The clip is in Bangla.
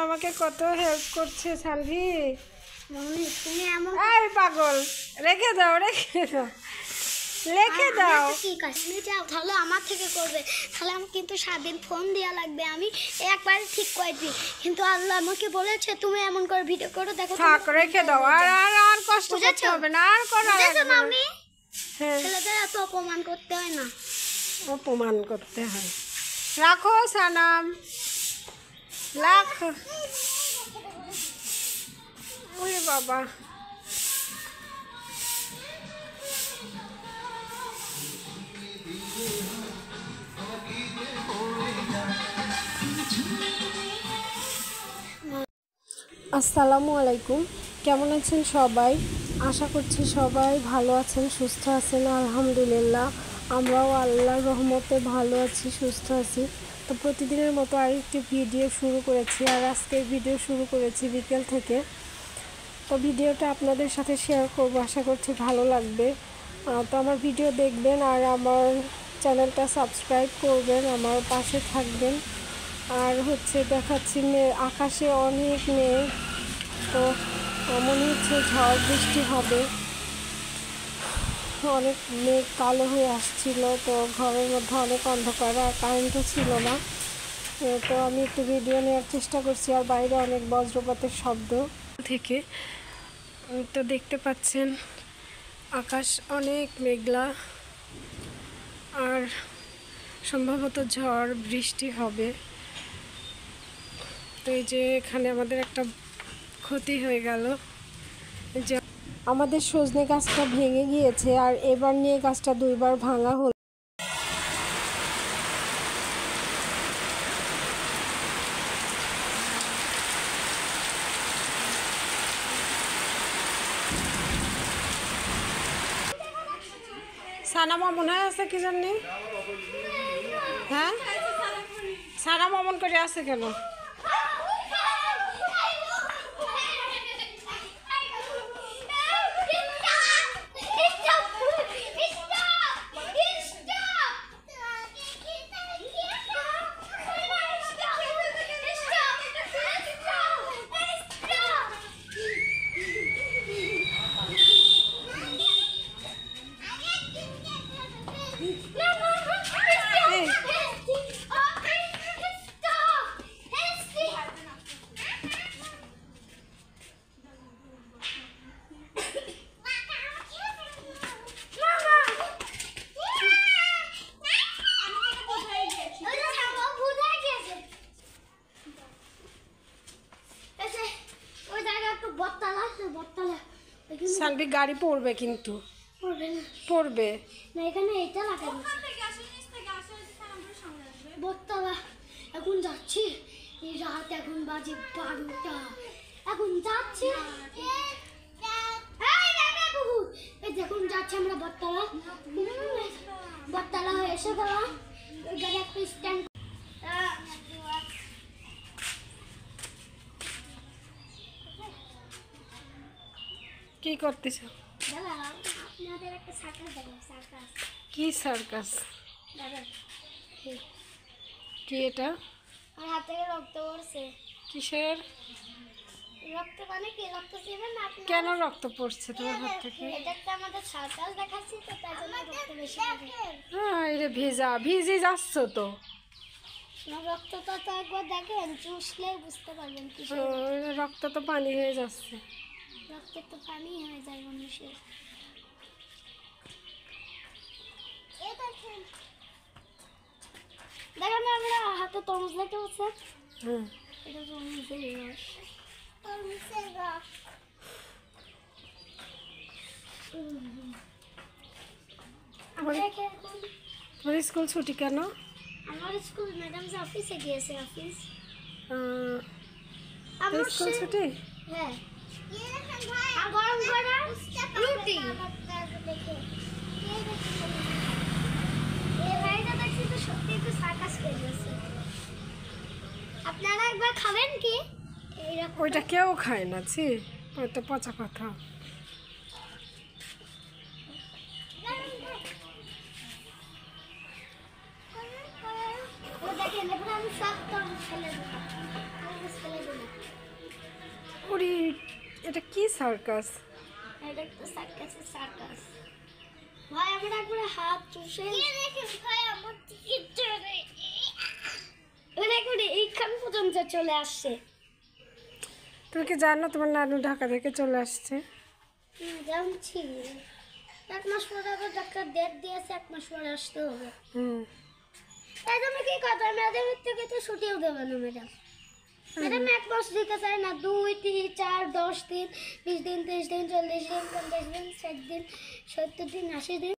আমাকে কত হেল্প করছে সানভি। তুমি এমন এই পাগল, রেখে দাও রেখে দাও। ঠিক আছে, তুমি যাও তাহলে আমার থেকে করবে, তাহলে আমাকে কিন্তু সারাদিন ফোন দেওয়া লাগবে। আমি একবার ঠিক করে দিই, কিন্তু আল্লাহ আমাকে বলেছে তুমি এমন করে ভিডিও করো, দেখো থাক, রেখে দাও। আর কষ্ট করতে হবে না, আর করা লাগবে না। আমি হ্যাঁ, ছেলেদের এত অপমান করতে হয় না। অপমান করতে হয়। রাখো সানাম, রাখো। ওরে বাবা, আসসালামু আলাইকুম। কেমন আছেন সবাই? আশা করছি সবাই ভালো আছেন, সুস্থ আছেন। আলহামদুলিল্লাহ, আমরাও আল্লাহর রহমতে ভালো আছি, সুস্থ আছি। তো প্রতিদিনের মতো আরেকটি ভিডিও শুরু করেছি, আর আজকের ভিডিও শুরু করেছি বিকেল থেকে। তো ভিডিওটা আপনাদের সাথে শেয়ার করব, আশা করছি ভালো লাগবে। তো আমার ভিডিও দেখবেন আর আমার চ্যানেলটা সাবস্ক্রাইব করবেন, আমার পাশে থাকবেন। আর দেখাচ্ছি আকাশে অনেক মেঘ, তো মনে হচ্ছে ঝড় বৃষ্টি হবে। অনেক মেঘ কালো হয়ে আসছিল, তো ঘরের মধ্যে অনেক অন্ধকার, আর কারেন্টও ছিল না। তো আমি একটু ভিডিও নেওয়ার চেষ্টা করছি, আর বাইরে অনেক বজ্রপাতের শব্দ থেকে। তো দেখতে পাচ্ছেন আকাশ অনেক মেঘলা, আর সম্ভবত ঝড় বৃষ্টি হবে। তো এই যে এখানে আমাদের একটা ক্ষতি হয়ে গেল, যে আমাদের সজনে গাছটা ভেঙে গিয়েছে, আর এবার নিয়ে গাছটা দুইবার ভাঙা হলো। সানামা মনে হয় আছে কি জানি, হ্যাঁ সানামা মন করে আছে কেন? সানভি গাড়ি পড়বে, কিন্তু পড়বে না। এখানে এটা লাগানো বটতলা। এখন যাচ্ছি, এই রাত এখন বাজে 12টা, এখন যাচ্ছি। এখন যাচ্ছি আমরা বটতলা। বটতলা হয়ে এসে গেলাম, ওইখানে একটা স্ট্যান্ড। কি করতেছ? আপনাদের একটা সার্কাস দেখো। সার্কাস কি সার্কাস? কি এটা? আর হাত থেকে রক্ত পড়ছে। কিসের রক্ত? মানে কি রক্ত দিবেন না? কেন রক্ত পড়ছে তোমার হাত থেকে? এটা একটা আমাদের সার্কাস দেখাচ্ছি, তো তাই জন্য রক্ত বেশি পড়ে। হ্যাঁ, এটা ভিজে যাচ্ছ তো। রক্তটা তো একবার দেখেন, চুষলেই বুঝতে পারবেন কি রক্ত তো পানি হয়ে যাচ্ছে। রক্ত তো পানি হয়ে যায় মানুষের। দেখেন আমরা হাতে তরমুজ দেখতে পাচ্ছেন, এটা তরমুজের রস। তরমুজের রস। তোমার স্কুল ছুটি কেন? আমার স্কুল ম্যাডাম যে অফিসে গিয়েছে। অফিস স্কুল ছুটি? হ্যাঁ। আর গরম করা রুটি। এই ভাইটা দেখছি তো সত্যি তো সার্কাস করেছে। আপনারা একবার খাবেন কি? ওইটা কেউ খায় না, ছি, ওইটা পচা কথা। দেখেন, এবার আমি সব তরমুজ ফেলে দেবো। ওরে, এটা কি সার্কাস? এটা একটা সার্কাসের সার্কাস। ভাই আমার একবারে হাত চুষে ভাই আমার টিকিট চলে এইখান পর্যন্ত চলে আসছে। তুমি কি জানো তোমার নানু ঢাকা থেকে চলে আসছে? জানছি, 1 মাস পরে আবার ডাক্তার ডেট দিয়েছে, 1 মাস পরে আসতে হবে। তাই তুমি কি কথা, ম্যাডামের থেকে তো ছুটিও দেবে না ম্যাডাম। ম্যাডাম 1 মাস দিতে চায় না, 2, 3, 4, 10 দিন, 20 দিন, 30 দিন, 40 দিন, 50 দিন, 60 দিন, 70 দিন, 80 দিন।